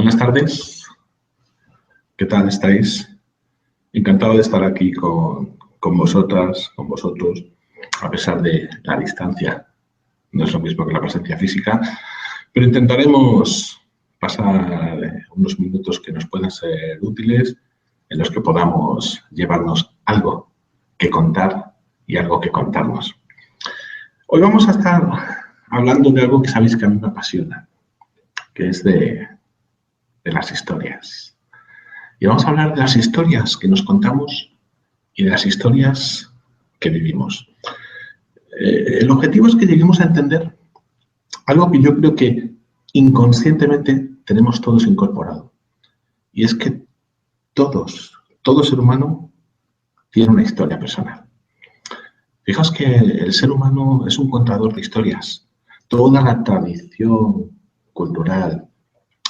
Buenas tardes, ¿qué tal estáis? Encantado de estar aquí con vosotras, con vosotros, a pesar de la distancia. No es lo mismo que la presencia física, pero intentaremos pasar unos minutos que nos puedan ser útiles, en los que podamos llevarnos algo que contar y algo que contarnos. Hoy vamos a estar hablando de algo que sabéis que a mí me apasiona, que es de las historias. Y vamos a hablar de las historias que nos contamos y de las historias que vivimos. El objetivo es que lleguemos a entender algo que yo creo que inconscientemente tenemos todos incorporado. Y es que todo ser humano tiene una historia personal. Fijaos que el ser humano es un contador de historias. Toda la tradición cultural,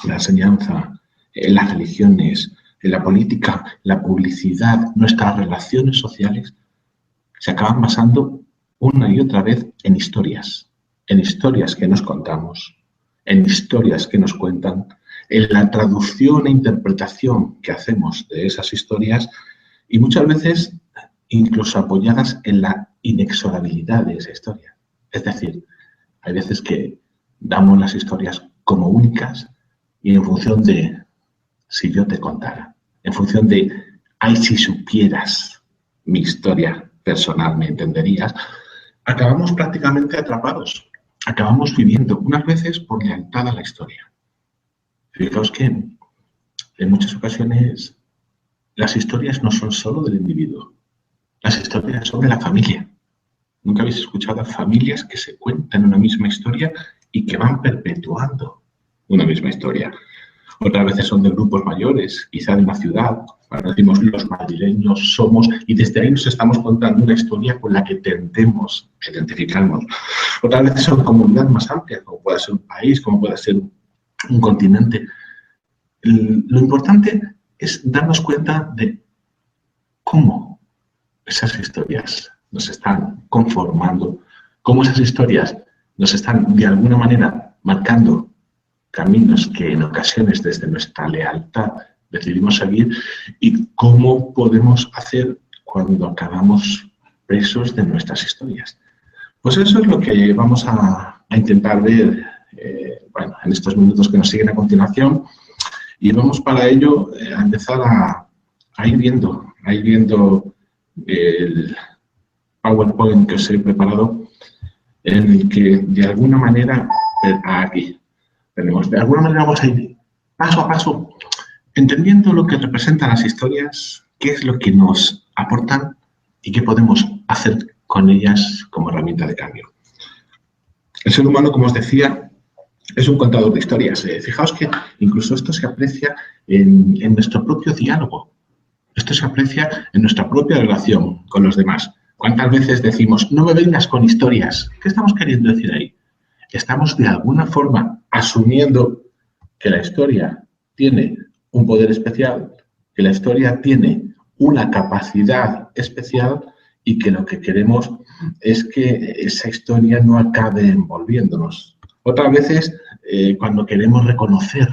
la enseñanza, las religiones, la política, la publicidad, nuestras relaciones sociales, se acaban basando una y otra vez en historias que nos contamos, en historias que nos cuentan, en la traducción e interpretación que hacemos de esas historias y muchas veces incluso apoyadas en la inexorabilidad de esa historia. Es decir, hay veces que damos las historias como únicas y en función de si yo te contara, en función de, ay, si supieras mi historia personal, me entenderías, acabamos prácticamente atrapados, acabamos viviendo unas veces por lealtad a la historia. Fijaos que en muchas ocasiones las historias no son solo del individuo, las historias son de la familia. ¿Nunca habéis escuchado a familias que se cuentan una misma historia y que van perpetuando una misma historia? Otras veces son de grupos mayores, quizá de una ciudad. Ahora decimos los madrileños somos y desde ahí nos estamos contando una historia con la que tendemos a identificarnos. Otras veces son comunidades más amplias, como puede ser un país, como puede ser un continente. Lo importante es darnos cuenta de cómo esas historias nos están conformando, cómo esas historias nos están de alguna manera marcando caminos que en ocasiones desde nuestra lealtad decidimos seguir y cómo podemos hacer cuando acabamos presos de nuestras historias. Pues eso es lo que vamos a intentar ver en estos minutos que nos siguen a continuación y vamos para ello a empezar a ir viendo el PowerPoint que os he preparado en el que de alguna manera aquí tenemos, de alguna manera vamos a ir paso a paso entendiendo lo que representan las historias, qué es lo que nos aportan y qué podemos hacer con ellas como herramienta de cambio. El ser humano, como os decía, es un contador de historias. Fijaos que incluso esto se aprecia en nuestro propio diálogo. Esto se aprecia en nuestra propia relación con los demás. ¿Cuántas veces decimos, no me vengas con historias? ¿Qué estamos queriendo decir ahí? Estamos de alguna forma asumiendo que la historia tiene un poder especial, que la historia tiene una capacidad especial y que lo que queremos es que esa historia no acabe envolviéndonos. Otras veces, cuando queremos reconocer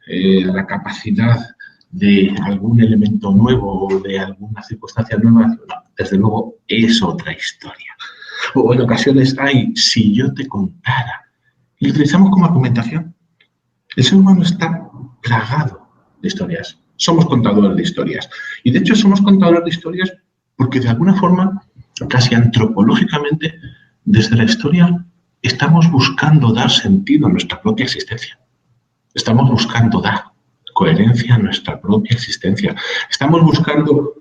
la capacidad de algún elemento nuevo o de alguna circunstancia nueva, desde luego es otra historia. O en ocasiones hay, si yo te contara, y lo utilizamos como argumentación. El ser humano está plagado de historias. Somos contadores de historias. Y de hecho somos contadores de historias porque de alguna forma, casi antropológicamente, desde la historia estamos buscando dar sentido a nuestra propia existencia. Estamos buscando dar coherencia a nuestra propia existencia. Estamos buscando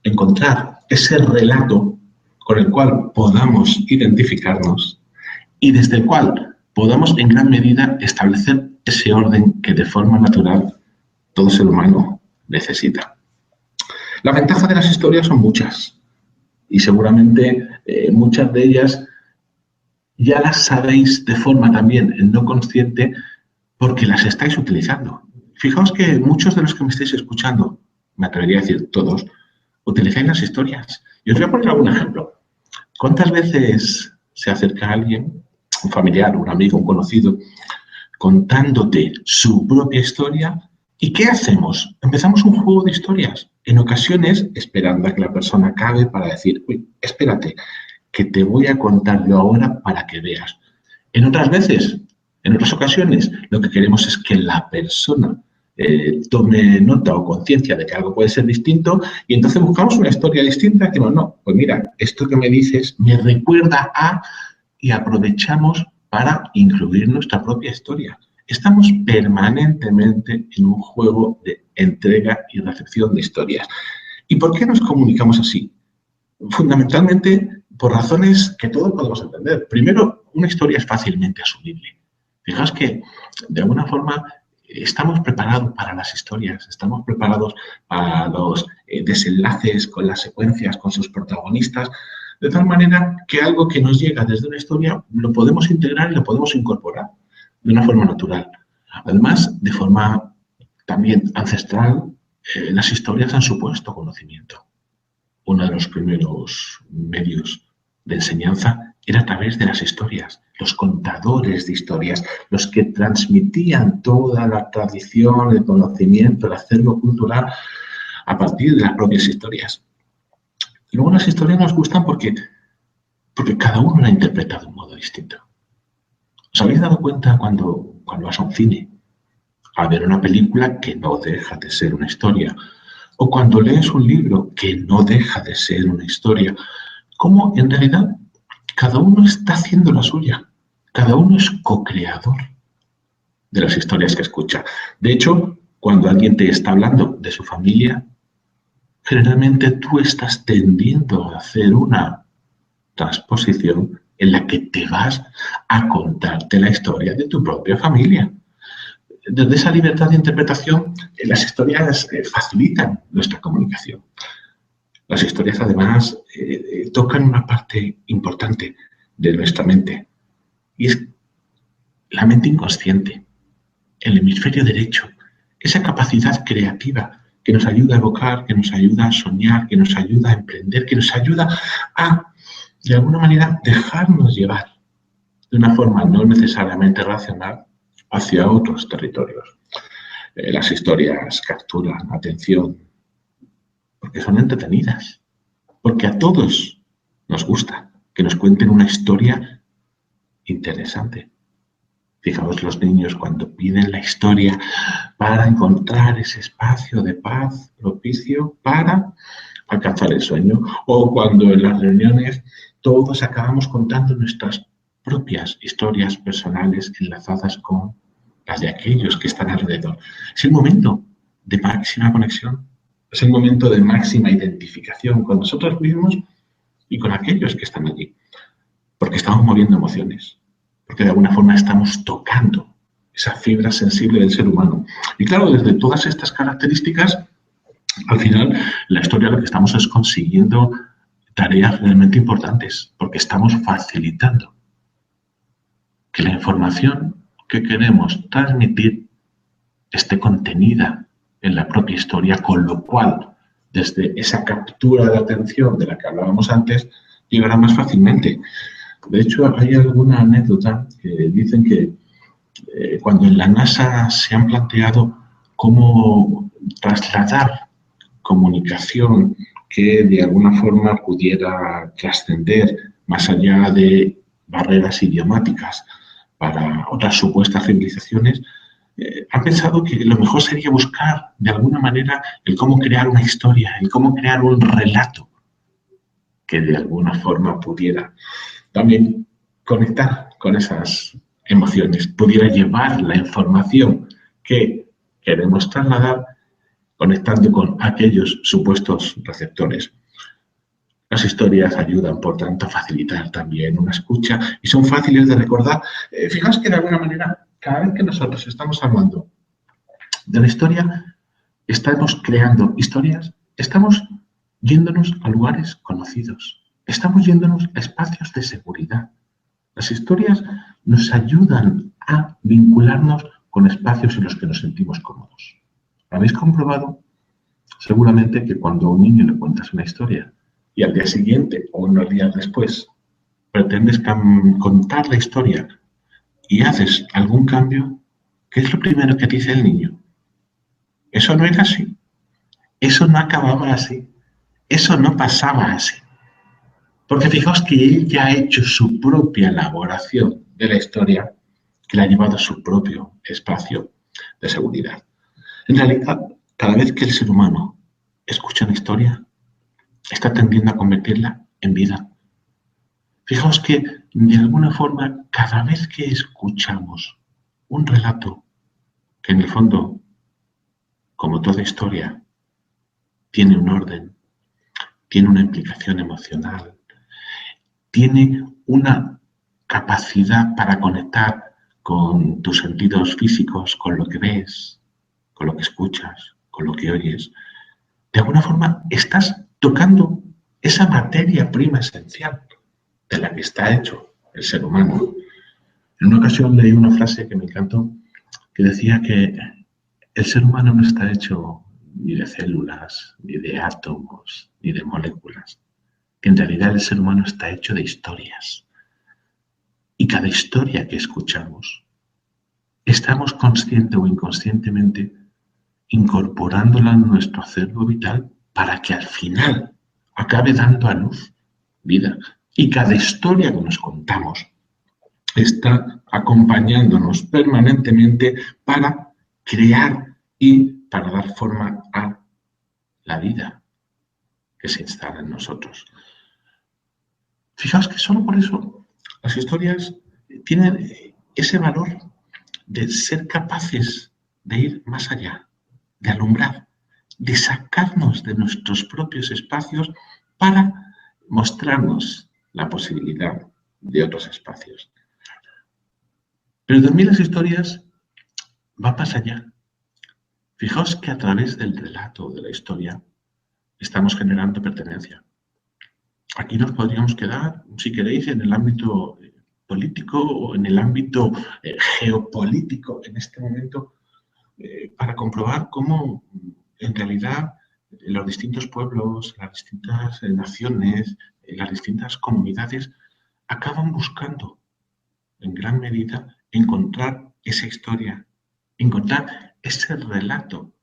encontrar ese relato con el cual podamos identificarnos y desde el cual podamos en gran medida establecer ese orden que de forma natural todo ser humano necesita. Las ventajas de las historias son muchas y seguramente muchas de ellas ya las sabéis de forma también no consciente porque las estáis utilizando. Fijaos que muchos de los que me estáis escuchando, me atrevería a decir todos, utilizáis las historias. Y os voy a poner algún ejemplo. ¿Cuántas veces se acerca a alguien, un familiar, un amigo, un conocido, contándote su propia historia. ¿Y qué hacemos? Empezamos un juego de historias, en ocasiones esperando a que la persona acabe para decir, uy, espérate, que te voy a contar yo ahora para que veas. En otras veces, en otras ocasiones, lo que queremos es que la persona tome nota o conciencia de que algo puede ser distinto y entonces buscamos una historia distinta que no, pues mira, esto que me dices me recuerda a y aprovechamos para incluir nuestra propia historia. Estamos permanentemente en un juego de entrega y recepción de historias. ¿Y por qué nos comunicamos así? Fundamentalmente por razones que todos podemos entender. Primero, una historia es fácilmente asumible. Fijaos que, de alguna forma, estamos preparados para las historias, estamos preparados para los desenlaces con las secuencias, con sus protagonistas, de tal manera que algo que nos llega desde una historia lo podemos integrar y lo podemos incorporar de una forma natural. Además, de forma también ancestral, las historias han supuesto conocimiento. Uno de los primeros medios de enseñanza era a través de las historias, los contadores de historias, los que transmitían toda la tradición, el conocimiento, el acervo cultural a partir de las propias historias. Luego las historias nos gustan porque cada uno la interpreta de un modo distinto. ¿Os habéis dado cuenta cuando vas a un cine a ver una película que no deja de ser una historia? O cuando lees un libro que no deja de ser una historia, cómo en realidad cada uno está haciendo la suya, cada uno es co-creador de las historias que escucha. De hecho, cuando alguien te está hablando de su familia, generalmente tú estás tendiendo a hacer una transposición en la que te vas a contarte la historia de tu propia familia. Desde esa libertad de interpretación, las historias facilitan nuestra comunicación. Las historias, además, tocan una parte importante de nuestra mente, y es la mente inconsciente, el hemisferio derecho, esa capacidad creativa que nos ayuda a evocar, que nos ayuda a soñar, que nos ayuda a emprender, que nos ayuda a, de alguna manera, dejarnos llevar de una forma no necesariamente racional hacia otros territorios. Las historias capturan la atención porque son entretenidas, porque a todos nos gusta que nos cuenten una historia interesante. Fijaos los niños cuando piden la historia para encontrar ese espacio de paz propicio para alcanzar el sueño, o cuando en las reuniones todos acabamos contando nuestras propias historias personales enlazadas con las de aquellos que están alrededor. Es el momento de máxima conexión, es el momento de máxima identificación con nosotros mismos y con aquellos que están allí, porque estamos moviendo emociones, porque de alguna forma estamos tocando esa fibra sensible del ser humano. Y claro, desde todas estas características, al final, la historia lo que estamos es consiguiendo tareas realmente importantes, porque estamos facilitando que la información que queremos transmitir esté contenida en la propia historia, con lo cual, desde esa captura de atención de la que hablábamos antes, llegará más fácilmente. De hecho, hay alguna anécdota que dicen que cuando en la NASA se han planteado cómo trasladar comunicación que de alguna forma pudiera trascender más allá de barreras idiomáticas para otras supuestas civilizaciones, han pensado que lo mejor sería buscar de alguna manera el cómo crear una historia, el cómo crear un relato que de alguna forma pudiera también conectar con esas emociones, pudiera llevar la información que queremos trasladar conectando con aquellos supuestos receptores. Las historias ayudan, por tanto, a facilitar también una escucha y son fáciles de recordar. Fijaos que de alguna manera, cada vez que nosotros estamos hablando de la historia, estamos creando historias, estamos yéndonos a lugares conocidos, estamos yéndonos a espacios de seguridad. Las historias nos ayudan a vincularnos con espacios en los que nos sentimos cómodos. ¿Habéis comprobado? Seguramente que cuando a un niño le cuentas una historia y al día siguiente o unos días después pretendes contar la historia y haces algún cambio, ¿qué es lo primero que dice el niño? Eso no era así, eso no acababa así, eso no pasaba así. Porque fijaos que él ya ha hecho su propia elaboración de la historia, que le ha llevado a su propio espacio de seguridad. En realidad, cada vez que el ser humano escucha una historia, está tendiendo a convertirla en vida. Fijaos que, de alguna forma, cada vez que escuchamos un relato, que en el fondo, como toda historia, tiene un orden, tiene una implicación emocional, tiene una capacidad para conectar con tus sentidos físicos, con lo que ves, con lo que escuchas, con lo que oyes. De alguna forma estás tocando esa materia prima esencial de la que está hecho el ser humano. En una ocasión leí una frase que me encantó, que decía que el ser humano no está hecho ni de células, ni de átomos, ni de moléculas, que en realidad el ser humano está hecho de historias. Y cada historia que escuchamos, estamos consciente o inconscientemente incorporándola en nuestro acervo vital para que al final acabe dando a luz vida. Y cada historia que nos contamos está acompañándonos permanentemente para crear y para dar forma a la vida que se instala en nosotros. Fijaos que solo por eso las historias tienen ese valor de ser capaces de ir más allá, de alumbrar, de sacarnos de nuestros propios espacios para mostrarnos la posibilidad de otros espacios. Pero también las historias van más allá. Fijaos que a través del relato de la historia estamos generando pertenencia. Aquí nos podríamos quedar, si queréis, en el ámbito político o en el ámbito geopolítico en este momento para comprobar cómo en realidad los distintos pueblos, las distintas naciones, las distintas comunidades acaban buscando en gran medida encontrar esa historia, encontrar ese relato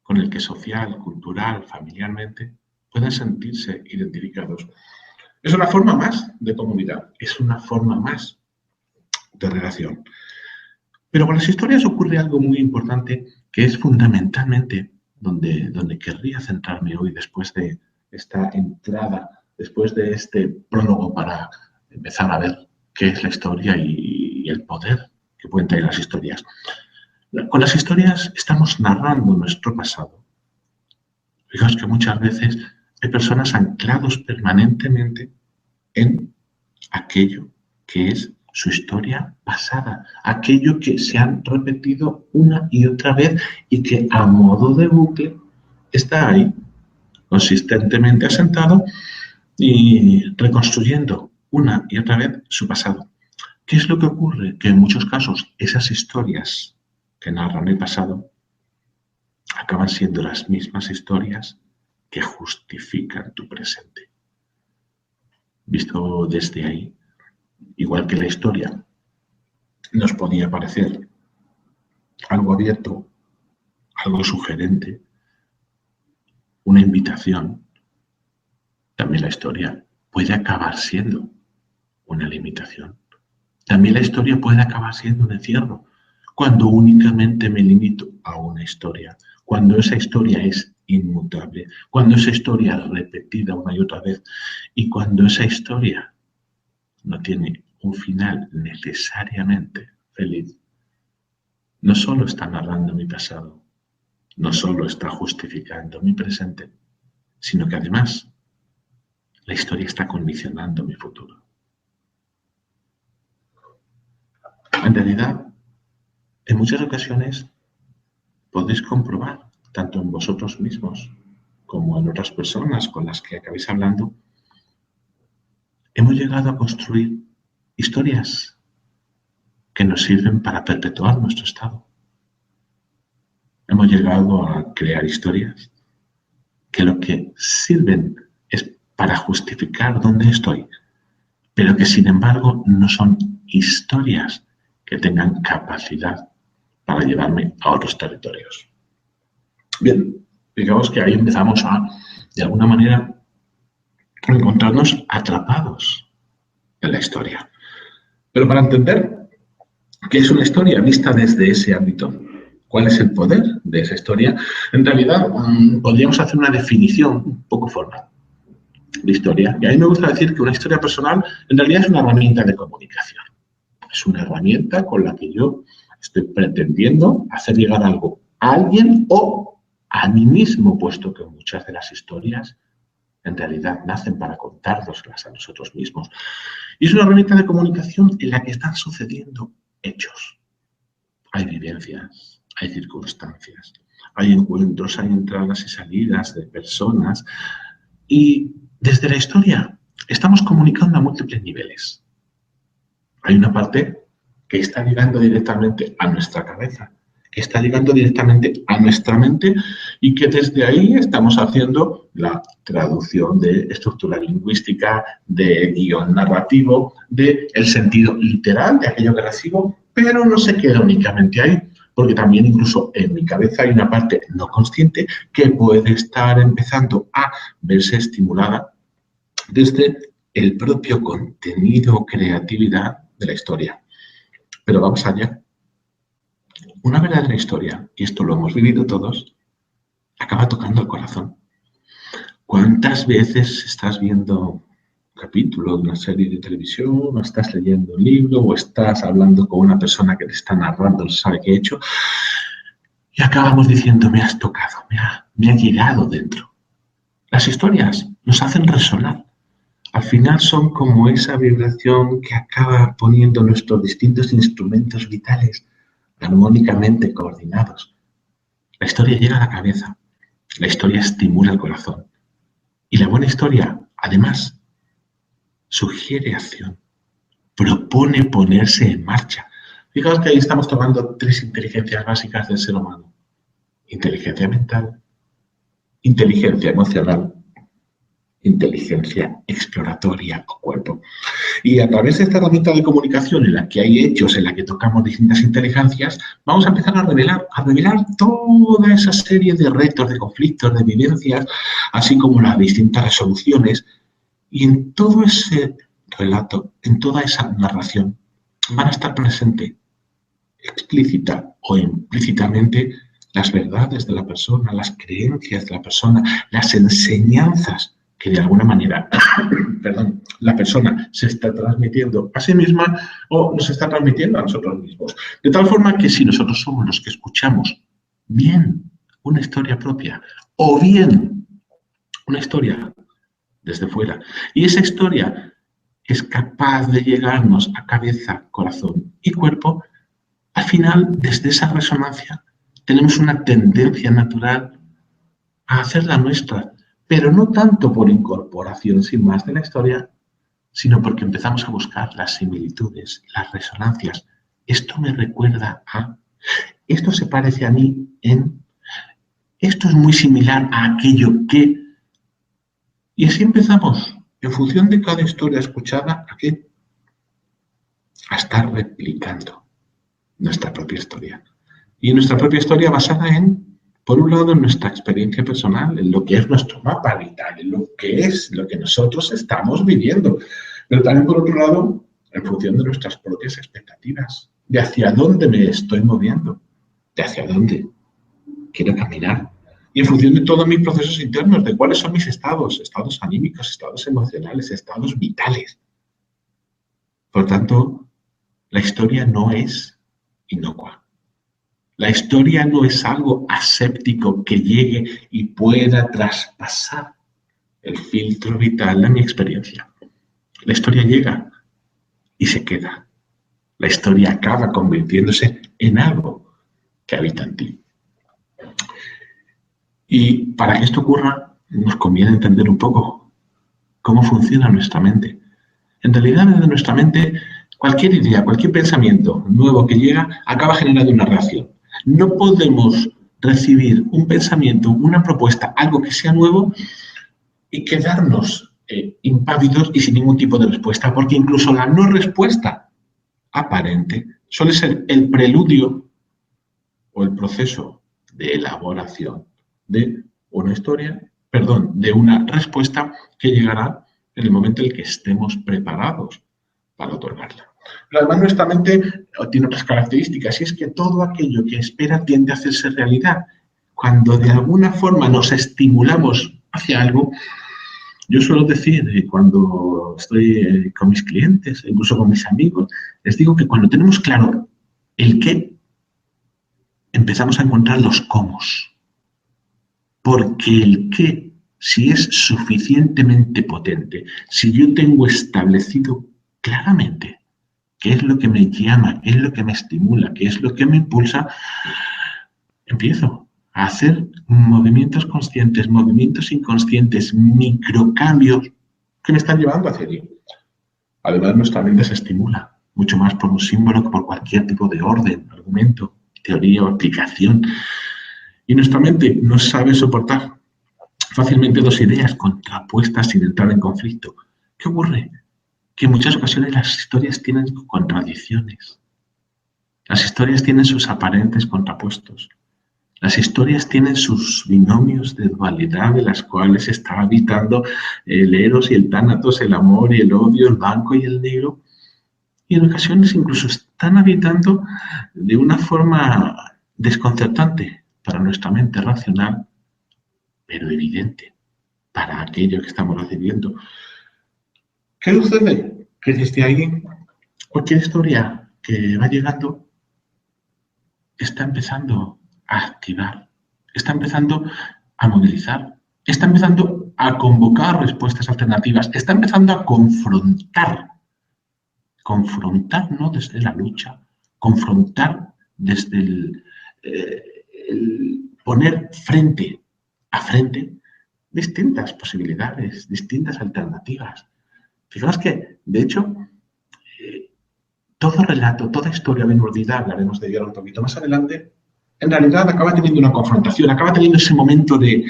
con el que social, cultural, familiarmente puedan sentirse identificados. Es una forma más de comunidad, es una forma más de relación. Pero con las historias ocurre algo muy importante que es fundamentalmente donde querría centrarme hoy después de esta entrada, después de este prólogo para empezar a ver qué es la historia y el poder que pueden tener las historias. Con las historias estamos narrando nuestro pasado. Fijaos que muchas veces hay personas anclados permanentemente en aquello que es su historia pasada, aquello que se han repetido una y otra vez y que a modo de bucle está ahí, consistentemente asentado y reconstruyendo una y otra vez su pasado. ¿Qué es lo que ocurre? Que en muchos casos esas historias que narran el pasado acaban siendo las mismas historias que justifican tu presente. Visto desde ahí, igual que la historia nos podía parecer algo abierto, algo sugerente, una invitación, también la historia puede acabar siendo una limitación. También la historia puede acabar siendo un encierro, cuando únicamente me limito a una historia, cuando esa historia es inmutable, cuando esa historia es repetida una y otra vez y cuando esa historia no tiene un final necesariamente feliz. No solo está narrando mi pasado, no solo está justificando mi presente, sino que además la historia está condicionando mi futuro. En realidad, en muchas ocasiones podéis comprobar, tanto en vosotros mismos como en otras personas con las que acabéis hablando, hemos llegado a construir historias que nos sirven para perpetuar nuestro estado. Hemos llegado a crear historias que lo que sirven es para justificar dónde estoy, pero que sin embargo no son historias que tengan capacidad para llevarme a otros territorios. Bien, digamos que ahí empezamos a, de alguna manera, encontrarnos atrapados en la historia. Pero para entender qué es una historia vista desde ese ámbito, cuál es el poder de esa historia, en realidad podríamos hacer una definición un poco formal de historia. Y a mí me gusta decir que una historia personal en realidad es una herramienta de comunicación. Es una herramienta con la que yo estoy pretendiendo hacer llegar algo a alguien o a mí mismo, puesto que muchas de las historias en realidad nacen para contárnoslas a nosotros mismos. Y es una herramienta de comunicación en la que están sucediendo hechos. Hay vivencias, hay circunstancias, hay encuentros, hay entradas y salidas de personas. Y desde la historia estamos comunicando a múltiples niveles. Hay una parte que está llegando directamente a nuestra cabeza, que está llegando directamente a nuestra mente y que desde ahí estamos haciendo la traducción de estructura lingüística, de guión narrativo, del sentido literal de aquello que recibo, pero no se queda únicamente ahí, porque también incluso en mi cabeza hay una parte no consciente que puede estar empezando a verse estimulada desde el propio contenido o creatividad de la historia. Pero vamos allá. Una verdadera historia, y esto lo hemos vivido todos, acaba tocando el corazón. ¿Cuántas veces estás viendo un capítulo de una serie de televisión, o estás leyendo un libro, o estás hablando con una persona que te está narrando, no sabe qué he hecho, y acabamos diciendo, me has tocado, me ha llegado dentro? Las historias nos hacen resonar. Al final son como esa vibración que acaba poniendo nuestros distintos instrumentos vitales armónicamente coordinados. La historia llega a la cabeza, la historia estimula el corazón. Y la buena historia, además, sugiere acción, propone ponerse en marcha. Fijaos que ahí estamos tomando 3 inteligencias básicas del ser humano. Inteligencia mental, inteligencia emocional, inteligencia exploratoria o cuerpo. Y a través de esta herramienta de comunicación en la que hay hechos, en la que tocamos distintas inteligencias, vamos a empezar a revelar toda esa serie de retos, de conflictos, de vivencias, así como las distintas resoluciones. Y en todo ese relato, en toda esa narración, van a estar presentes explícita o implícitamente las verdades de la persona, las creencias de la persona, las enseñanzas que de alguna manera la persona se está transmitiendo a sí misma o nos está transmitiendo a nosotros mismos. De tal forma que si nosotros somos los que escuchamos bien una historia propia o bien una historia desde fuera, y esa historia es capaz de llegarnos a cabeza, corazón y cuerpo, al final, desde esa resonancia, tenemos una tendencia natural a hacerla nuestra, pero no tanto por incorporación sin más de la historia, sino porque empezamos a buscar las similitudes, las resonancias. Esto me recuerda a, esto se parece a mí en, esto es muy similar a aquello que, y así empezamos, en función de cada historia escuchada, ¿a qué? A estar replicando nuestra propia historia. Y nuestra propia historia basada en, por un lado, en nuestra experiencia personal, en lo que es nuestro mapa vital, en lo que es lo que nosotros estamos viviendo. Pero también, por otro lado, en función de nuestras propias expectativas, de hacia dónde me estoy moviendo, de hacia dónde quiero caminar. Y en función de todos mis procesos internos, de cuáles son mis estados anímicos, estados emocionales, estados vitales. Por tanto, la historia no es inocua. La historia no es algo aséptico que llegue y pueda traspasar el filtro vital de mi experiencia. La historia llega y se queda. La historia acaba convirtiéndose en algo que habita en ti. Y para que esto ocurra, nos conviene entender un poco cómo funciona nuestra mente. En realidad, desde nuestra mente, cualquier idea, cualquier pensamiento nuevo que llega, acaba generando una reacción. No podemos recibir un pensamiento, una propuesta, algo que sea nuevo y quedarnos impávidos y sin ningún tipo de respuesta, porque incluso la no respuesta aparente suele ser el preludio o el proceso de elaboración de una historia, perdón, de una respuesta que llegará en el momento en el que estemos preparados para otorgarla. Pero además nuestra mente tiene otras características y es que todo aquello que espera tiende a hacerse realidad. Cuando de alguna forma nos estimulamos hacia algo, yo suelo decir, cuando estoy con mis clientes, incluso con mis amigos, les digo que cuando tenemos claro el qué, empezamos a encontrar los cómo. Porque el qué, si es suficientemente potente, si yo tengo establecido claramente qué es lo que me llama, qué es lo que me estimula, qué es lo que me impulsa, empiezo a hacer movimientos conscientes, movimientos inconscientes, microcambios que me están llevando hacia allí. Además, nuestra mente se estimula mucho más por un símbolo que por cualquier tipo de orden, argumento, teoría o aplicación. Y nuestra mente no sabe soportar fácilmente dos ideas contrapuestas sin entrar en conflicto. ¿Qué ocurre? Que en muchas ocasiones las historias tienen contradicciones. Las historias tienen sus aparentes contrapuestos. Las historias tienen sus binomios de dualidad de las cuales está habitando el eros y el tánatos, el amor y el odio, el blanco y el negro. Y en ocasiones incluso están habitando de una forma desconcertante para nuestra mente racional, pero evidente para aquello que estamos recibiendo. ¿Qué sucede? Que desde ahí cualquier historia que va llegando está empezando a activar, está empezando a movilizar, está empezando a convocar respuestas alternativas, está empezando a confrontar no desde la lucha, confrontar desde el poner frente a frente distintas posibilidades, distintas alternativas. Fijaos que, de hecho, todo relato, toda historia bien urdida, hablaremos de ello un poquito más adelante, en realidad acaba teniendo una confrontación, acaba teniendo ese momento de,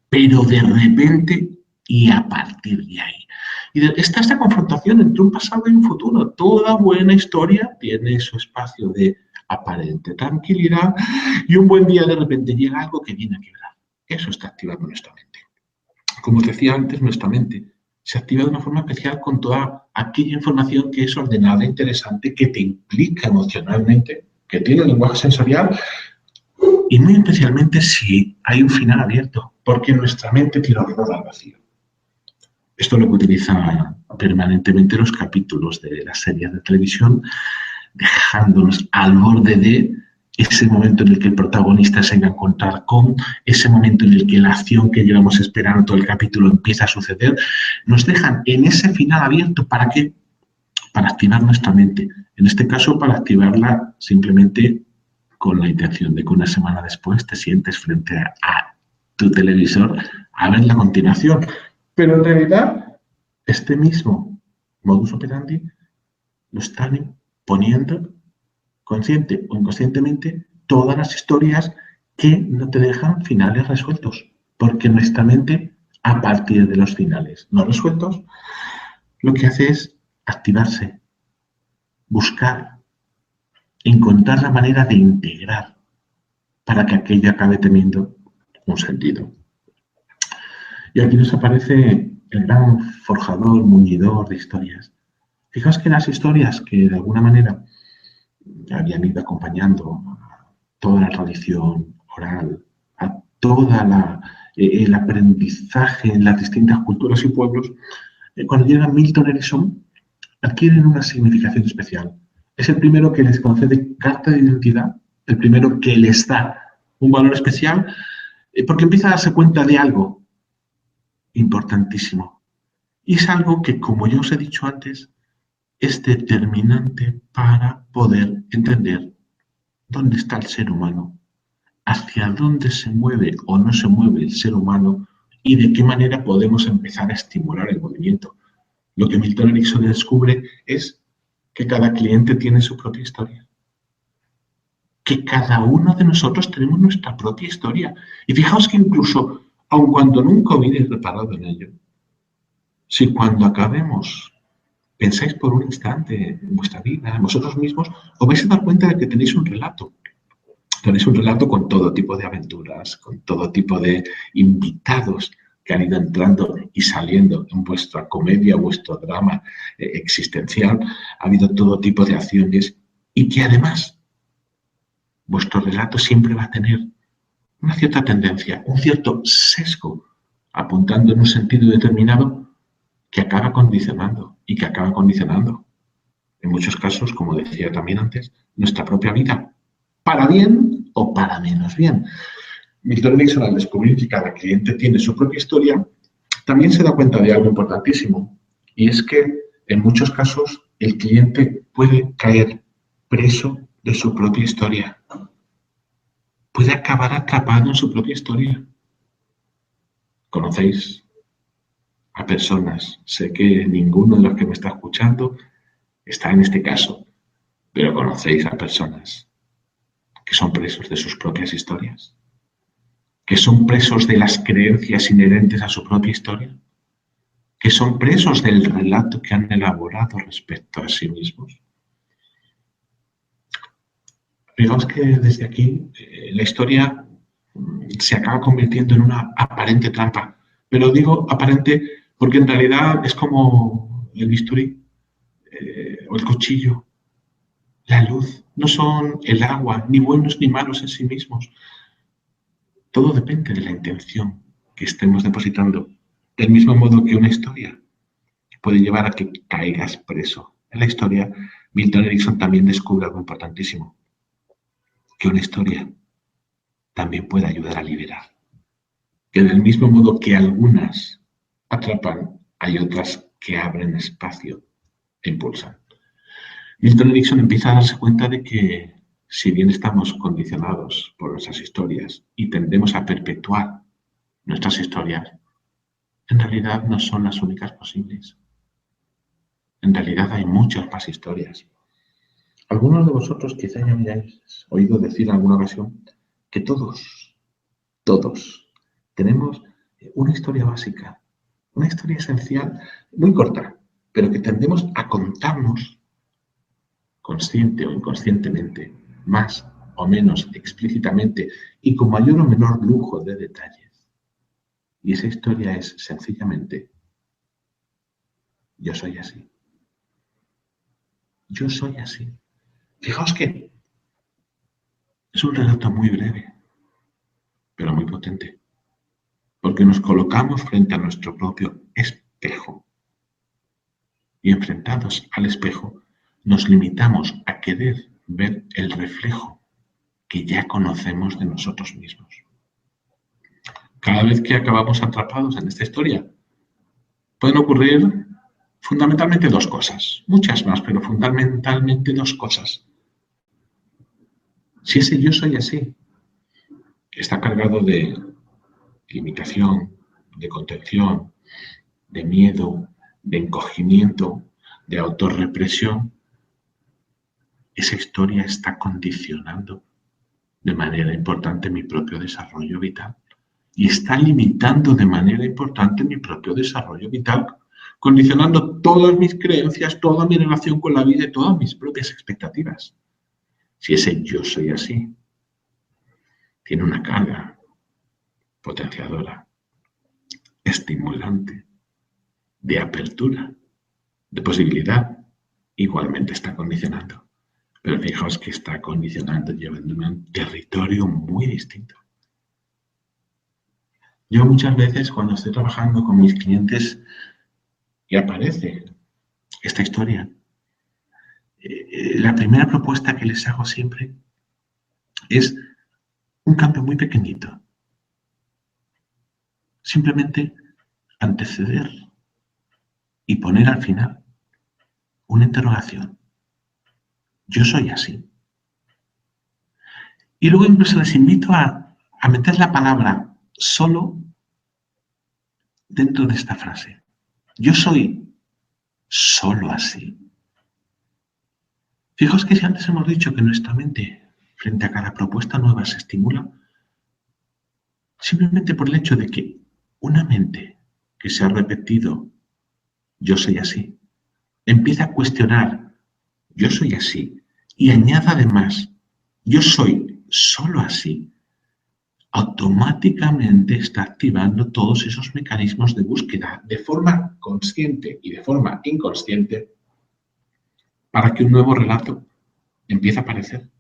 pero de repente y a partir de ahí. Y está esta confrontación entre un pasado y un futuro. Toda buena historia tiene su espacio de aparente tranquilidad y un buen día de repente llega algo que viene a quebrar. Eso está activando nuestra mente. Como os decía antes, nuestra mente se activa de una forma especial con toda aquella información que es ordenada, interesante, que te implica emocionalmente, que tiene un lenguaje sensorial y muy especialmente si hay un final abierto, porque nuestra mente tira horror al vacío. Esto es lo que utilizan permanentemente los capítulos de las series de televisión, dejándonos al borde de ese momento en el que el protagonista se va a encontrar con, ese momento en el que la acción que llevamos esperando todo el capítulo empieza a suceder, nos dejan en ese final abierto. ¿Para qué? Para activar nuestra mente. En este caso, para activarla simplemente con la intención de que una semana después te sientes frente a tu televisor a ver la continuación. Pero en realidad, este mismo modus operandi lo están poniendo consciente o inconscientemente todas las historias que no te dejan finales resueltos, porque nuestra mente, a partir de los finales no resueltos, lo que hace es activarse, buscar, encontrar la manera de integrar para que aquello acabe teniendo un sentido. Y aquí nos aparece el gran forjador, muñidor de historias. Fijaos que las historias que de alguna manera habían ido acompañando a toda la tradición oral, a toda el aprendizaje en las distintas culturas y pueblos, cuando llega Milton Erickson, adquieren una significación especial. Es el primero que les concede carta de identidad, el primero que les da un valor especial, porque empieza a darse cuenta de algo importantísimo. Y es algo que, como ya os he dicho antes, es determinante para poder entender dónde está el ser humano, hacia dónde se mueve o no se mueve el ser humano y de qué manera podemos empezar a estimular el movimiento. Lo que Milton Erickson descubre es que cada cliente tiene su propia historia, que cada uno de nosotros tenemos nuestra propia historia. Y fijaos que incluso, aun cuando nunca hubierais reparado en ello, si cuando acabemos pensáis por un instante en vuestra vida, en vosotros mismos, os vais a dar cuenta de que tenéis un relato. Pero es un relato con todo tipo de aventuras, con todo tipo de invitados que han ido entrando y saliendo en vuestra comedia, vuestro drama existencial. Ha habido todo tipo de acciones y que además vuestro relato siempre va a tener una cierta tendencia, un cierto sesgo, apuntando en un sentido determinado que acaba condicionando y que acaba condicionando, en muchos casos, como decía también antes, nuestra propia vida, para bien o para menos bien. Milton Erickson, al descubrir que cada cliente tiene su propia historia, también se da cuenta de algo importantísimo, y es que en muchos casos el cliente puede caer preso de su propia historia, puede acabar atrapado en su propia historia. ¿Conocéis a personas? Sé que ninguno de los que me está escuchando está en este caso, pero conocéis a personas que son presos de sus propias historias, que son presos de las creencias inherentes a su propia historia, que son presos del relato que han elaborado respecto a sí mismos. Fijaos que desde aquí la historia se acaba convirtiendo en una aparente trampa, pero digo aparente porque en realidad es como el bisturí o el cuchillo, la luz. No son el agua, ni buenos ni malos en sí mismos. Todo depende de la intención que estemos depositando. Del mismo modo que una historia puede llevar a que caigas preso. En la historia, Milton Erickson también descubre algo importantísimo, que una historia también puede ayudar a liberar. Que del mismo modo que algunas atrapan, hay otras que abren espacio e impulsan. Milton Erickson empieza a darse cuenta de que si bien estamos condicionados por nuestras historias y tendemos a perpetuar nuestras historias, en realidad no son las únicas posibles. En realidad hay muchas más historias. Algunos de vosotros quizá ya me hayáis oído decir en alguna ocasión que todos tenemos una historia básica, una historia esencial, muy corta, pero que tendemos a contarnos consciente o inconscientemente, más o menos explícitamente y con mayor o menor lujo de detalles. Y esa historia es sencillamente: yo soy así. Yo soy así. Fijaos que es un relato muy breve, pero muy potente, porque nos colocamos frente a nuestro propio espejo y enfrentados al espejo nos limitamos a querer ver el reflejo que ya conocemos de nosotros mismos. Cada vez que acabamos atrapados en esta historia, pueden ocurrir fundamentalmente dos cosas, muchas más, pero fundamentalmente dos cosas. Si ese yo soy así está cargado de limitación, de contención, de miedo, de encogimiento, de autorrepresión, esa historia está condicionando de manera importante mi propio desarrollo vital y está limitando de manera importante mi propio desarrollo vital, condicionando todas mis creencias, toda mi relación con la vida y todas mis propias expectativas. Si ese yo soy así, tiene una carga potenciadora, estimulante, de apertura, de posibilidad, igualmente está condicionando. Pero fijaos que está condicionando, llevándome a un territorio muy distinto. Yo muchas veces cuando estoy trabajando con mis clientes y aparece esta historia, la primera propuesta que les hago siempre es un cambio muy pequeñito. Simplemente anteceder y poner al final una interrogación. Yo soy así. Y luego incluso les invito a meter la palabra solo dentro de esta frase. Yo soy solo así. Fijaos que si antes hemos dicho que nuestra mente, frente a cada propuesta nueva, se estimula, simplemente por el hecho de que una mente que se ha repetido, yo soy así, empieza a cuestionar, yo soy así, y añade además, yo soy solo así, automáticamente está activando todos esos mecanismos de búsqueda de forma consciente y de forma inconsciente para que un nuevo relato empiece a aparecer.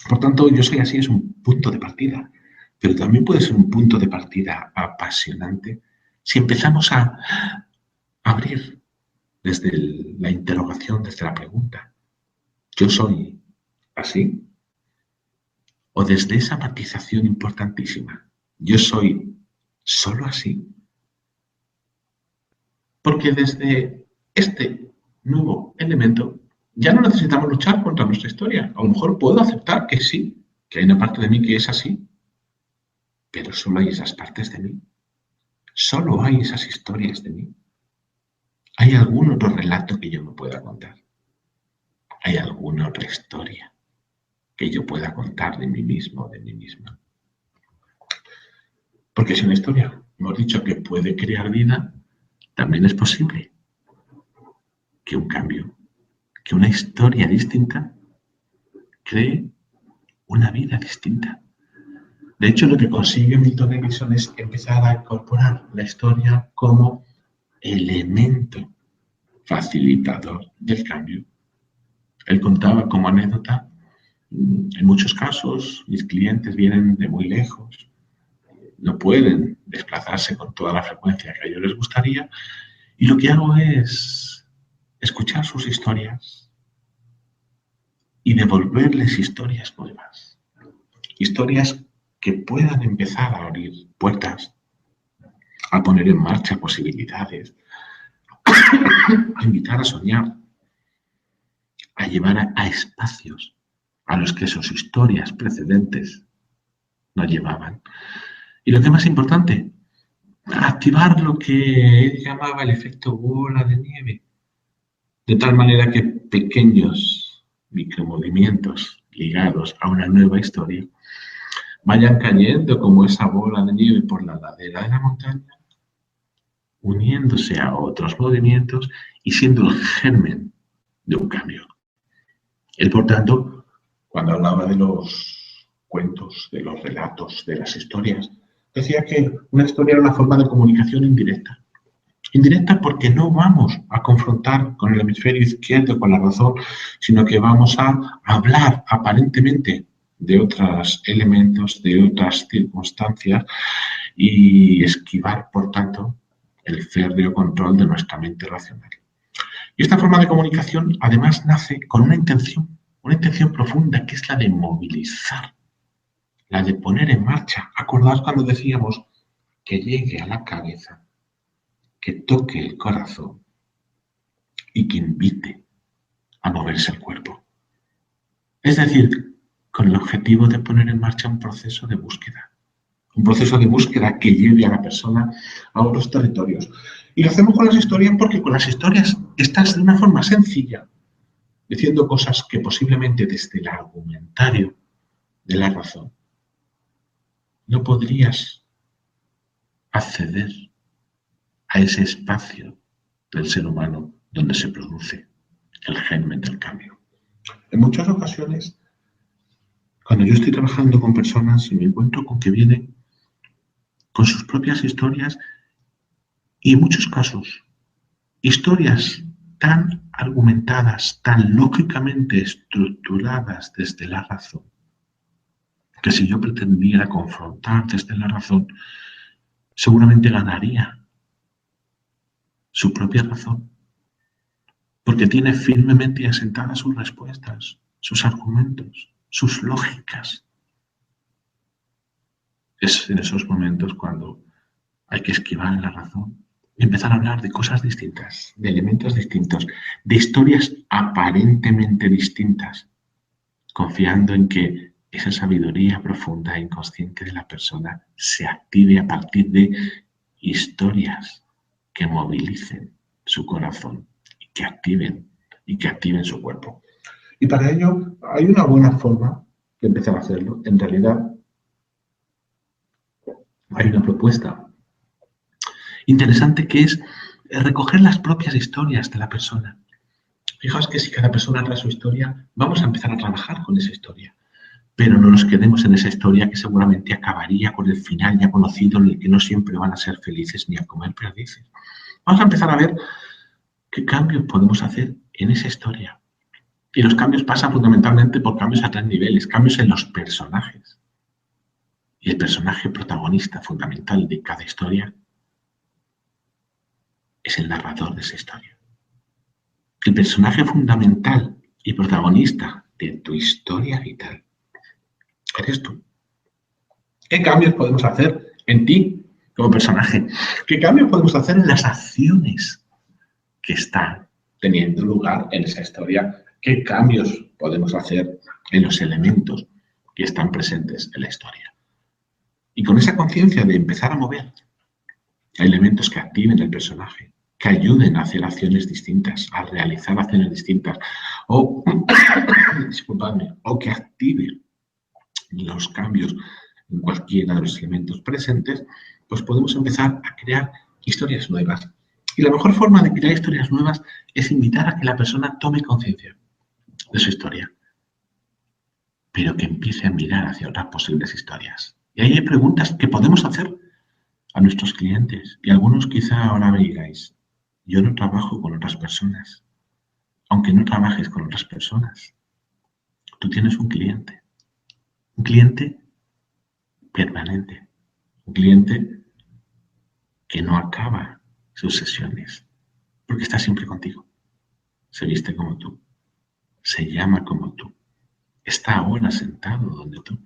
Por tanto, Yo soy así es un punto de partida, pero también puede ser un punto de partida apasionante si empezamos a abrir desde la interrogación, desde la pregunta. ¿Yo soy así? O desde esa matización importantísima. ¿Yo soy solo así? Porque desde este nuevo elemento ya no necesitamos luchar contra nuestra historia. A lo mejor puedo aceptar que sí, que hay una parte de mí que es así, pero solo hay esas partes de mí. Solo hay esas historias de mí. ¿Hay algún otro relato que yo me pueda contar? ¿Hay alguna otra historia que yo pueda contar de mí mismo o de mí misma? Porque si una historia, hemos dicho que puede crear vida, también es posible que un cambio, que una historia distinta cree una vida distinta. De hecho, lo que consigue Milton Erickson es empezar a incorporar la historia como elemento facilitador del cambio. Él contaba como anécdota, en muchos casos mis clientes vienen de muy lejos, no pueden desplazarse con toda la frecuencia que a ellos les gustaría, y lo que hago es escuchar sus historias y devolverles historias nuevas. Historias que puedan empezar a abrir puertas, a poner en marcha posibilidades, a invitar a soñar, a llevar a espacios a los que sus historias precedentes no llevaban. Y lo que es más importante, activar lo que él llamaba el efecto bola de nieve, de tal manera que pequeños micromovimientos ligados a una nueva historia vayan cayendo como esa bola de nieve por la ladera de la montaña, uniéndose a otros movimientos y siendo el germen de un cambio. Él, por tanto, cuando hablaba de los cuentos, de los relatos, de las historias, decía que una historia era una forma de comunicación indirecta. Indirecta porque no vamos a confrontar con el hemisferio izquierdo, con la razón, sino que vamos a hablar aparentemente de otros elementos, de otras circunstancias y esquivar, por tanto, el férreo control de nuestra mente racional. Y esta forma de comunicación, además, nace con una intención profunda, que es la de movilizar, la de poner en marcha. Acordaos cuando decíamos que llegue a la cabeza, que toque el corazón y que invite a moverse el cuerpo. Es decir, con el objetivo de poner en marcha un proceso de búsqueda. Un proceso de búsqueda que lleve a la persona a otros territorios. Y lo hacemos con las historias porque con las historias estás de una forma sencilla diciendo cosas que posiblemente desde el argumentario de la razón no podrías acceder a ese espacio del ser humano donde se produce el germen del cambio. En muchas ocasiones, cuando yo estoy trabajando con personas y me encuentro con que vienen con sus propias historias y en muchos casos historias tan argumentadas, tan lógicamente estructuradas desde la razón, que si yo pretendiera confrontar desde la razón, seguramente ganaría su propia razón, porque tiene firmemente asentadas sus respuestas, sus argumentos, sus lógicas. Es en esos momentos cuando hay que esquivar la razón y empezar a hablar de cosas distintas, de elementos distintos, de historias aparentemente distintas, confiando en que esa sabiduría profunda e inconsciente de la persona se active a partir de historias que movilicen su corazón y que activen su cuerpo. Y para ello hay una buena forma de empezar a hacerlo. En realidad hay una propuesta interesante que es recoger las propias historias de la persona. Fijaos que si cada persona trae su historia, vamos a empezar a trabajar con esa historia. pero no nos quedemos en esa historia que seguramente acabaría con el final ya conocido en el que no siempre van a ser felices ni a comer perdices. Vamos a empezar a ver qué cambios podemos hacer en esa historia. Y los cambios pasan fundamentalmente por cambios a tres niveles, cambios en los personajes. Y el personaje protagonista fundamental de cada historia es el narrador de esa historia. El personaje fundamental y protagonista de tu historia vital eres tú. ¿Qué cambios podemos hacer en ti como personaje? ¿Qué cambios podemos hacer en las acciones que están teniendo lugar en esa historia? ¿Qué cambios podemos hacer en los elementos que están presentes en la historia? Y con esa conciencia de empezar a mover elementos que activen el personaje, que ayuden a hacer acciones distintas, a realizar acciones distintas, o, disculpadme, o que active los cambios en cualquiera de los elementos presentes, pues podemos empezar a crear historias nuevas. Y la mejor forma de crear historias nuevas es invitar a que la persona tome conciencia de su historia, pero que empiece a mirar hacia otras posibles historias. Y ahí hay preguntas que podemos hacer a nuestros clientes. Y algunos quizá ahora me digáis, yo no trabajo con otras personas. Aunque no trabajes con otras personas, tú tienes un cliente permanente, un cliente que no acaba sus sesiones, porque está siempre contigo. Se viste como tú, se llama como tú, está ahora sentado donde tú.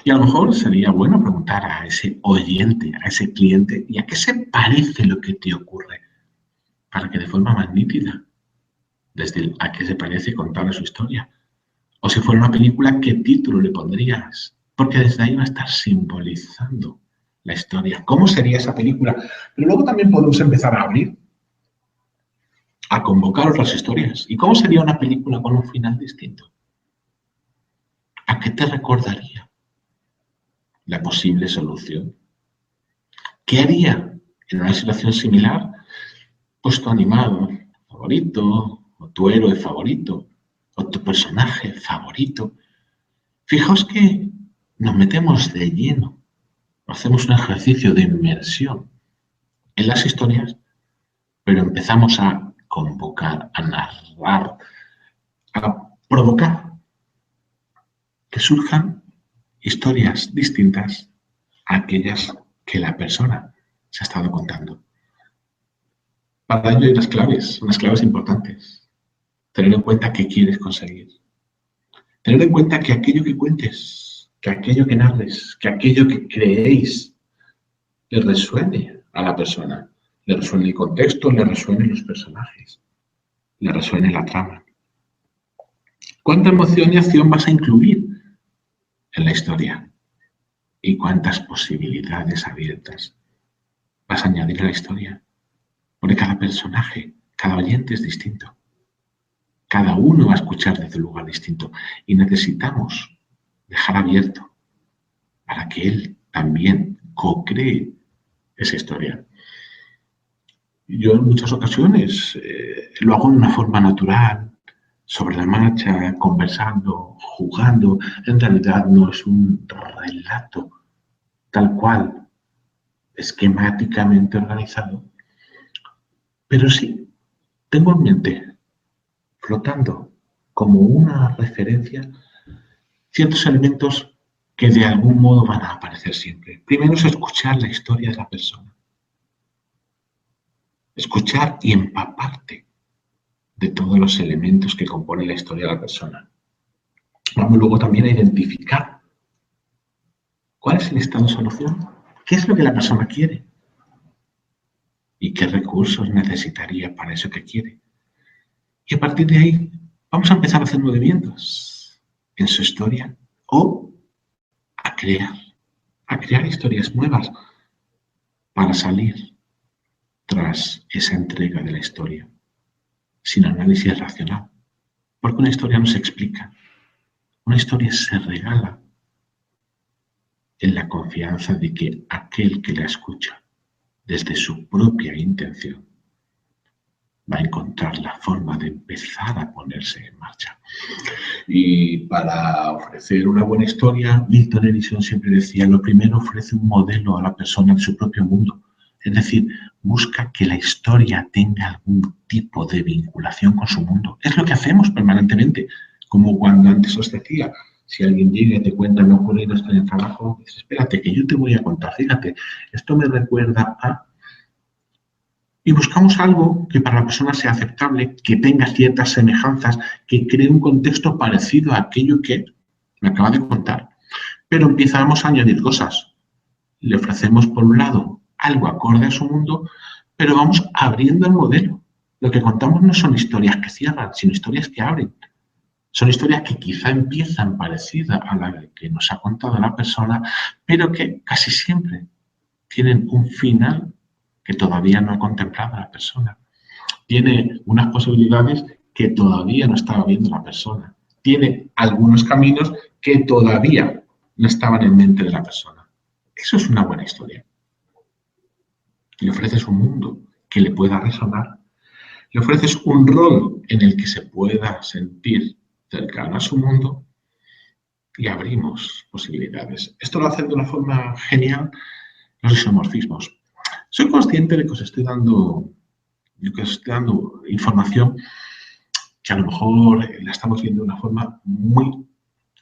Y a lo mejor sería bueno preguntar a ese oyente, a ese cliente, ¿y a qué se parece lo que te ocurre? Para que de forma más nítida, desde el a qué se parece, contarle su historia. O si fuera una película, ¿qué título le pondrías? Porque desde ahí va a estar simbolizando la historia. ¿Cómo sería esa película? Pero luego también podemos empezar a abrir, a convocar otras historias. ¿Y cómo sería una película con un final distinto? ¿A qué te recordaría la posible solución? ¿Qué haría en una situación similar? Pues tu animal favorito, o tu héroe favorito, o tu personaje favorito. Fijaos que nos metemos de lleno, hacemos un ejercicio de inmersión en las historias, pero empezamos a convocar, a narrar, a provocar que surjan historias distintas a aquellas que la persona se ha estado contando. Para ello hay unas claves importantes. Tener en cuenta qué quieres conseguir. Tener en cuenta que aquello que cuentes, que aquello que narres, que aquello que creéis le resuene a la persona, le resuene el contexto, le resuenen los personajes, le resuene la trama. ¿Cuánta emoción y acción vas a incluir en la historia? ¿Y cuántas posibilidades abiertas vas a añadir a la historia? Porque cada personaje, cada oyente es distinto. Cada uno va a escuchar desde un lugar distinto y necesitamos dejar abierto para que él también co-cree esa historia. Yo en muchas ocasiones lo hago de una forma natural, sobre la marcha, conversando, jugando. En realidad no es un relato tal cual, esquemáticamente organizado, pero sí tengo en mente, flotando como una referencia, ciertos elementos que de algún modo van a aparecer siempre. Primero es escuchar la historia de la persona. Escuchar y empaparte de todos los elementos que componen la historia de la persona. Vamos luego también a identificar cuál es el estado de solución, qué es lo que la persona quiere y qué recursos necesitaría para eso que quiere. Y a partir de ahí vamos a empezar a hacer movimientos en su historia o a crear historias nuevas para salir tras esa entrega de la historia, sin análisis racional. Porque una historia no se explica, una historia se regala en la confianza de que aquel que la escucha, desde su propia intención, va a encontrar la forma de empezar a ponerse en marcha. Y para ofrecer una buena historia, Milton Erickson siempre decía, lo primero ofrece un modelo a la persona de su propio mundo. Es decir, busca que la historia tenga algún tipo de vinculación con su mundo. Es lo que hacemos permanentemente, como cuando antes os decía, si alguien llega y te cuenta, me ha ocurrido esto en el trabajo, dices, espérate, que yo te voy a contar, fíjate, esto me recuerda a... Y buscamos algo que para la persona sea aceptable, que tenga ciertas semejanzas, que cree un contexto parecido a aquello que me acaba de contar. Pero empezamos a añadir cosas. Le ofrecemos, por un lado, algo acorde a su mundo, pero vamos abriendo el modelo. Lo que contamos no son historias que cierran, sino historias que abren. Son historias que quizá empiezan parecidas a la que nos ha contado la persona, pero que casi siempre tienen un final que todavía no ha contemplado la persona. Tiene unas posibilidades que todavía no estaba viendo la persona. Tiene algunos caminos que todavía no estaban en mente de la persona. Eso es una buena historia. Le ofreces un mundo que le pueda resonar. Le ofreces un rol en el que se pueda sentir cercano a su mundo y abrimos posibilidades. Esto lo hacen de una forma genial los isomorfismos. Soy consciente de que os estoy dando información que a lo mejor la estamos viendo de una forma muy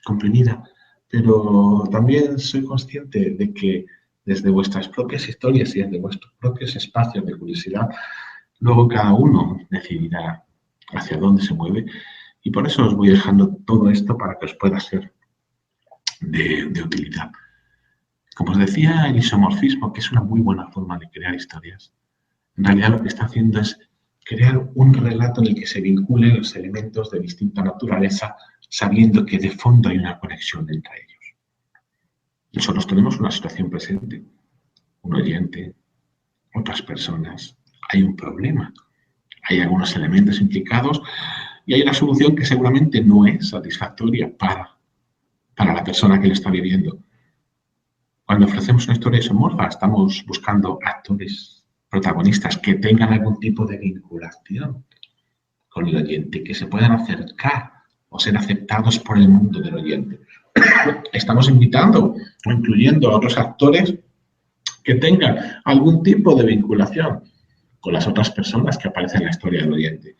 comprimida, pero también soy consciente de que desde vuestras propias historias y desde vuestros propios espacios de curiosidad, luego cada uno decidirá hacia dónde se mueve y por eso os voy dejando todo esto para que os pueda ser de utilidad. Como os decía, el isomorfismo, que es una muy buena forma de crear historias, en realidad lo que está haciendo es crear un relato en el que se vinculen los elementos de distinta naturaleza, sabiendo que de fondo hay una conexión entre ellos. Nosotros tenemos una situación presente, un oyente, otras personas, hay un problema, hay algunos elementos implicados y hay una solución que seguramente no es satisfactoria para la persona que lo está viviendo. Cuando ofrecemos una historia isomorfa, estamos buscando actores, protagonistas que tengan algún tipo de vinculación con el oyente, que se puedan acercar o ser aceptados por el mundo del oyente. Estamos invitando o incluyendo a otros actores que tengan algún tipo de vinculación con las otras personas que aparecen en la historia del oyente.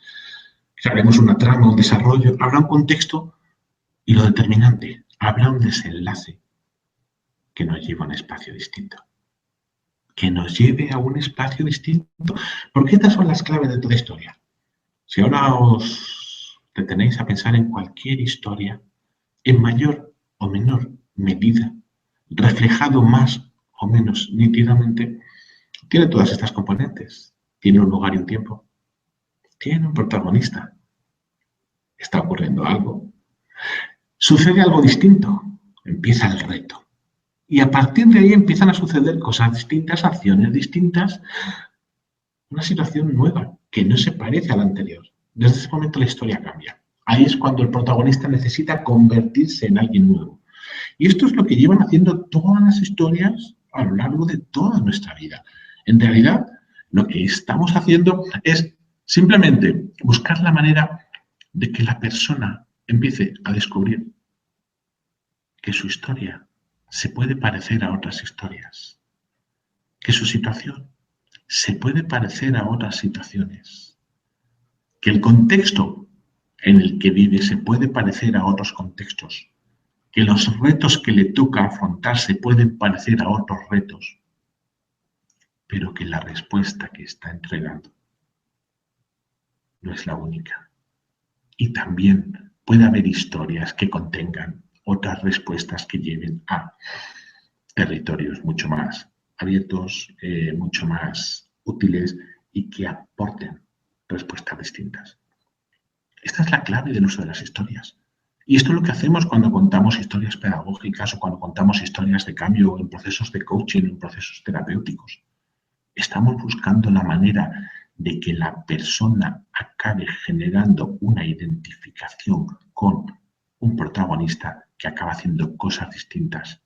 Haremos una trama, un desarrollo, habrá un contexto y lo determinante, habrá un desenlace que nos lleve a un espacio distinto. Que nos lleve a un espacio distinto. Porque estas son las claves de toda historia. Si ahora os detenéis a pensar en cualquier historia, en mayor o menor medida, reflejado más o menos nítidamente, tiene todas estas componentes. Tiene un lugar y un tiempo. Tiene un protagonista. Está ocurriendo algo. Sucede algo distinto. Empieza el reto. Y a partir de ahí empiezan a suceder cosas distintas, acciones distintas, una situación nueva que no se parece a la anterior. Desde ese momento la historia cambia. Ahí es cuando el protagonista necesita convertirse en alguien nuevo. Y esto es lo que llevan haciendo todas las historias a lo largo de toda nuestra vida. En realidad, lo que estamos haciendo es simplemente buscar la manera de que la persona empiece a descubrir que su historia se puede parecer a otras historias, que su situación se puede parecer a otras situaciones, que el contexto en el que vive se puede parecer a otros contextos, que los retos que le toca afrontar se pueden parecer a otros retos, pero que la respuesta que está entregando no es la única. Y también puede haber historias que contengan otras respuestas que lleven a territorios mucho más abiertos, mucho más útiles y que aporten respuestas distintas. Esta es la clave del uso de las historias. Y esto es lo que hacemos cuando contamos historias pedagógicas o cuando contamos historias de cambio en procesos de coaching, en procesos terapéuticos. Estamos buscando la manera de que la persona acabe generando una identificación con un protagonista que acaba haciendo cosas distintas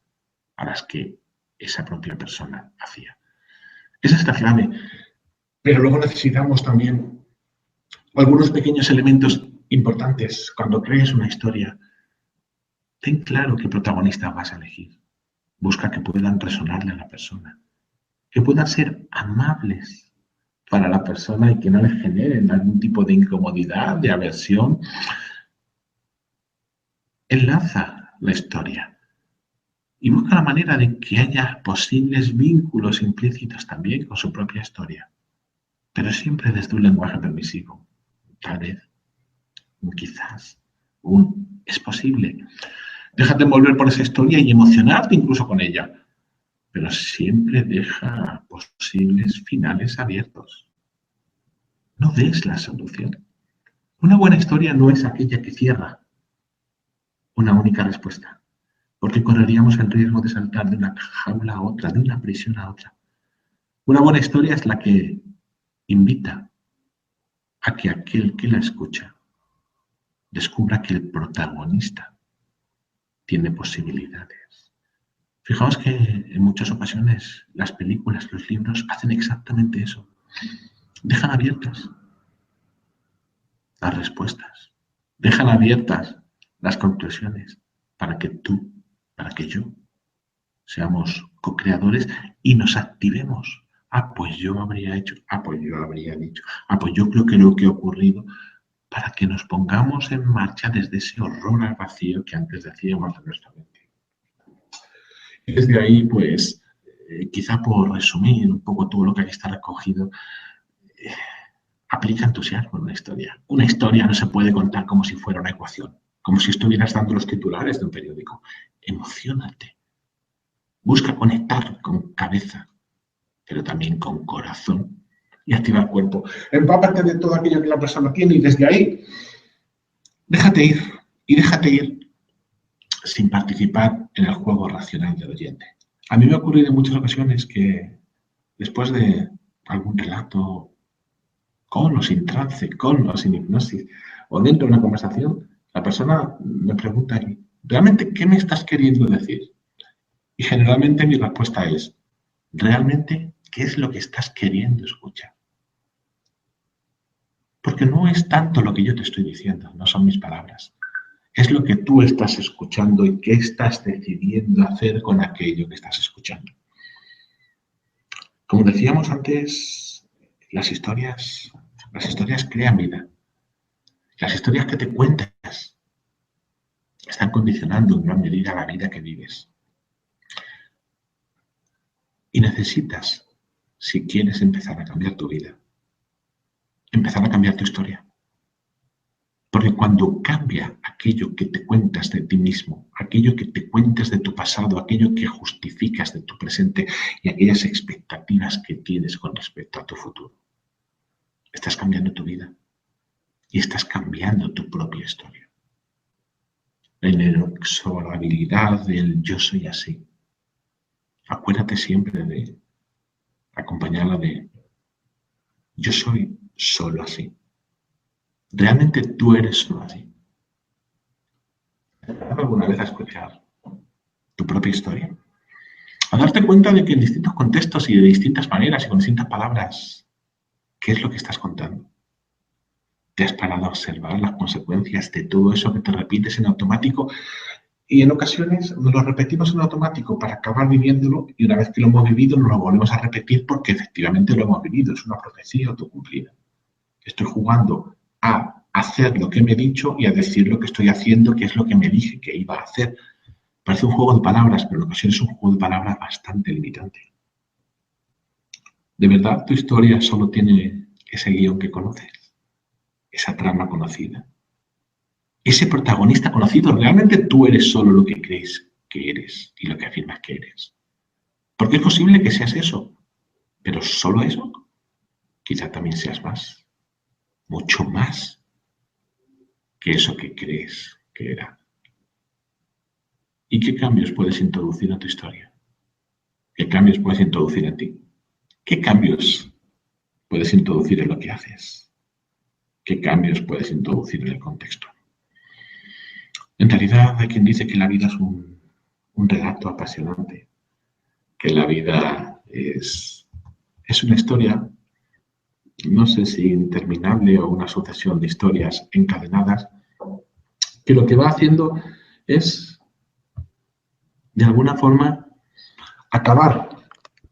a las que esa propia persona hacía. Esa es la clave. Pero luego necesitamos también Algunos pequeños elementos importantes cuando crees una historia. Ten claro qué protagonista vas a elegir. Busca que puedan resonarle a la persona, que puedan ser amables para la persona y que no le generen algún tipo de incomodidad, de aversión. Enlaza la historia y busca la manera de que haya posibles vínculos implícitos también con su propia historia, pero siempre desde un lenguaje permisivo. Tal vez, un quizás, un es posible. Déjate envolver por esa historia y emocionarte incluso con ella, pero siempre deja posibles finales abiertos. No des la solución. Una buena historia no es aquella que cierra una única respuesta, porque correríamos el riesgo de saltar de una jaula a otra, de una prisión a otra. Una buena historia es la que invita a que aquel que la escucha descubra que el protagonista tiene posibilidades. Fijaos que en muchas ocasiones las películas, los libros hacen exactamente eso. Dejan abiertas las respuestas, dejan abiertas las conclusiones para que tú, para que yo, seamos co-creadores y nos activemos. Ah, pues yo habría hecho, ah, pues yo habría dicho, ah, pues yo creo que lo que ha ocurrido, para que nos pongamos en marcha desde ese horror al vacío que antes decíamos de nuestra mente. Y desde ahí, pues, quizá por resumir un poco todo lo que aquí está recogido, eh, aplica entusiasmo en una historia. Una historia no se puede contar como si fuera una ecuación, como si estuvieras dando los titulares de un periódico. Emociónate. Busca conectar con cabeza, pero también con corazón y activa el cuerpo. Empápate de todo aquello que la persona tiene y desde ahí déjate ir y déjate ir sin participar en el juego racional del oyente. A mí me ha ocurrido en muchas ocasiones que después de algún relato con o sin trance, con o sin hipnosis, o dentro de una conversación, la persona me pregunta, ¿realmente qué me estás queriendo decir? Y generalmente mi respuesta es, ¿realmente qué es lo que estás queriendo escuchar? Porque no es tanto lo que yo te estoy diciendo, no son mis palabras. Es lo que tú estás escuchando y qué estás decidiendo hacer con aquello que estás escuchando. Como decíamos antes, las historias crean vida. Las historias que te cuentas están condicionando en gran medida la vida que vives. Y necesitas, si quieres empezar a cambiar tu vida, empezar a cambiar tu historia. Porque cuando cambia aquello que te cuentas de ti mismo, aquello que te cuentas de tu pasado, aquello que justificas de tu presente y aquellas expectativas que tienes con respecto a tu futuro, estás cambiando tu vida y estás cambiando tu propia historia. La inexorabilidad del yo soy así. Acuérdate siempre de acompañarla de yo soy solo así. ¿Realmente tú eres solo así? ¿Te has parado alguna vez a escuchar tu propia historia? A darte cuenta de que en distintos contextos y de distintas maneras y con distintas palabras, ¿qué es lo que estás contando? ¿Te has parado a observar las consecuencias de todo eso que te repites en automático? Y en ocasiones nos lo repetimos en automático para acabar viviéndolo y una vez que lo hemos vivido nos lo volvemos a repetir porque efectivamente lo hemos vivido. Es una profecía autocumplida. Estoy jugando a hacer lo que me he dicho y a decir lo que estoy haciendo, que es lo que me dije que iba a hacer. Parece un juego de palabras, pero en ocasiones es un juego de palabras bastante limitante. ¿De verdad tu historia solo tiene ese guión que conoces? Esa trama conocida. Ese protagonista conocido, realmente tú eres solo lo que crees que eres y lo que afirmas que eres. Porque es posible que seas eso, pero solo eso. Quizá también seas más, mucho más que eso que crees que era. ¿Y qué cambios puedes introducir en tu historia? ¿Qué cambios puedes introducir en ti? ¿Qué cambios puedes introducir en lo que haces? ¿Qué cambios puedes introducir en el contexto? En realidad hay quien dice que la vida es un relato apasionante, que la vida es una historia no sé si interminable o una sucesión de historias encadenadas, que lo que va haciendo es, de alguna forma, acabar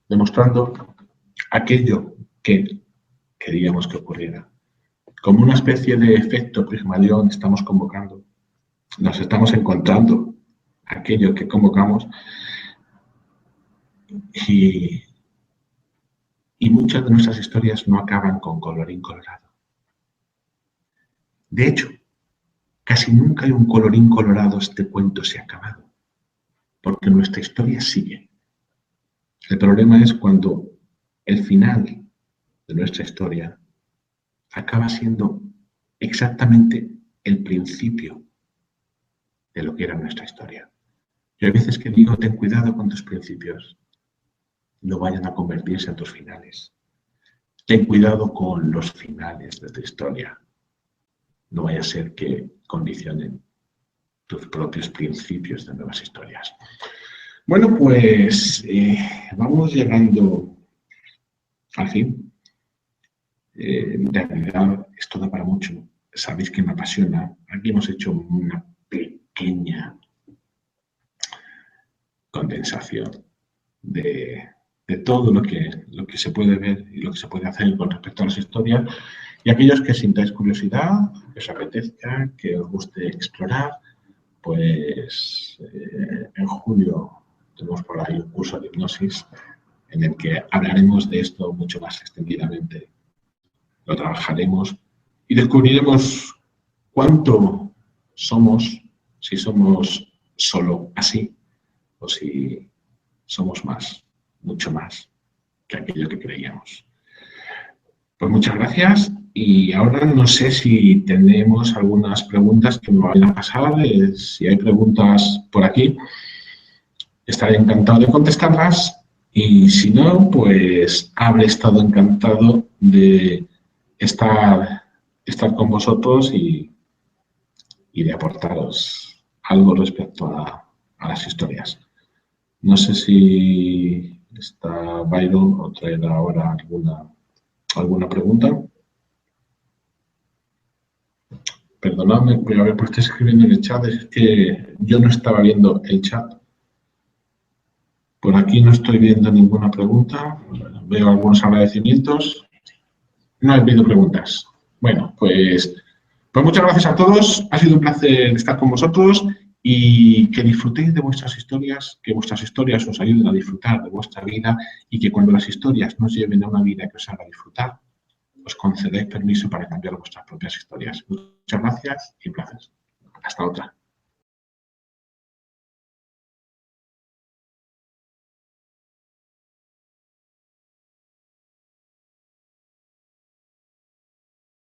demostrando aquello que queríamos que ocurriera. Como una especie de efecto Pigmalión estamos convocando, nos estamos encontrando aquello que convocamos y muchas de nuestras historias no acaban con colorín colorado. De hecho, casi nunca hay un colorín colorado, este cuento se ha acabado, porque nuestra historia sigue. El problema es cuando el final de nuestra historia acaba siendo exactamente el principio de lo que era nuestra historia. Yo hay veces que digo, ten cuidado con tus principios, no vayan a convertirse en tus finales. Ten cuidado con los finales de tu historia, no vaya a ser que condicionen tus propios principios de nuevas historias. Bueno, pues vamos llegando al fin. En realidad esto da para mucho. Sabéis que me apasiona. Aquí hemos hecho una pequeña condensación de todo lo que se puede ver y lo que se puede hacer con respecto a las historias. Y aquellos que sintáis curiosidad, que os apetezca, que os guste explorar, pues en julio tenemos por ahí un curso de hipnosis en el que hablaremos de esto mucho más extendidamente. Lo trabajaremos y descubriremos cuánto somos, si somos solo así o si somos más, mucho más que aquello que creíamos. Pues muchas gracias y ahora no sé si tenemos algunas preguntas que me vayan a pasar. Si hay preguntas por aquí, estaré encantado de contestarlas y si no, pues habré estado encantado de estar con vosotros y de aportaros algo respecto a las historias. No sé si está Byron o traerá ahora alguna pregunta. Perdonadme por haber puesto escribiendo en el chat, es que yo no estaba viendo el chat. Por aquí no estoy viendo ninguna pregunta. Veo algunos agradecimientos. No he habido preguntas. Bueno, pues muchas gracias a todos. Ha sido un placer estar con vosotros y que disfrutéis de vuestras historias, que vuestras historias os ayuden a disfrutar de vuestra vida y que cuando las historias nos lleven a una vida que os haga disfrutar, os concedéis permiso para cambiar vuestras propias historias. Muchas gracias y un placer. Hasta otra.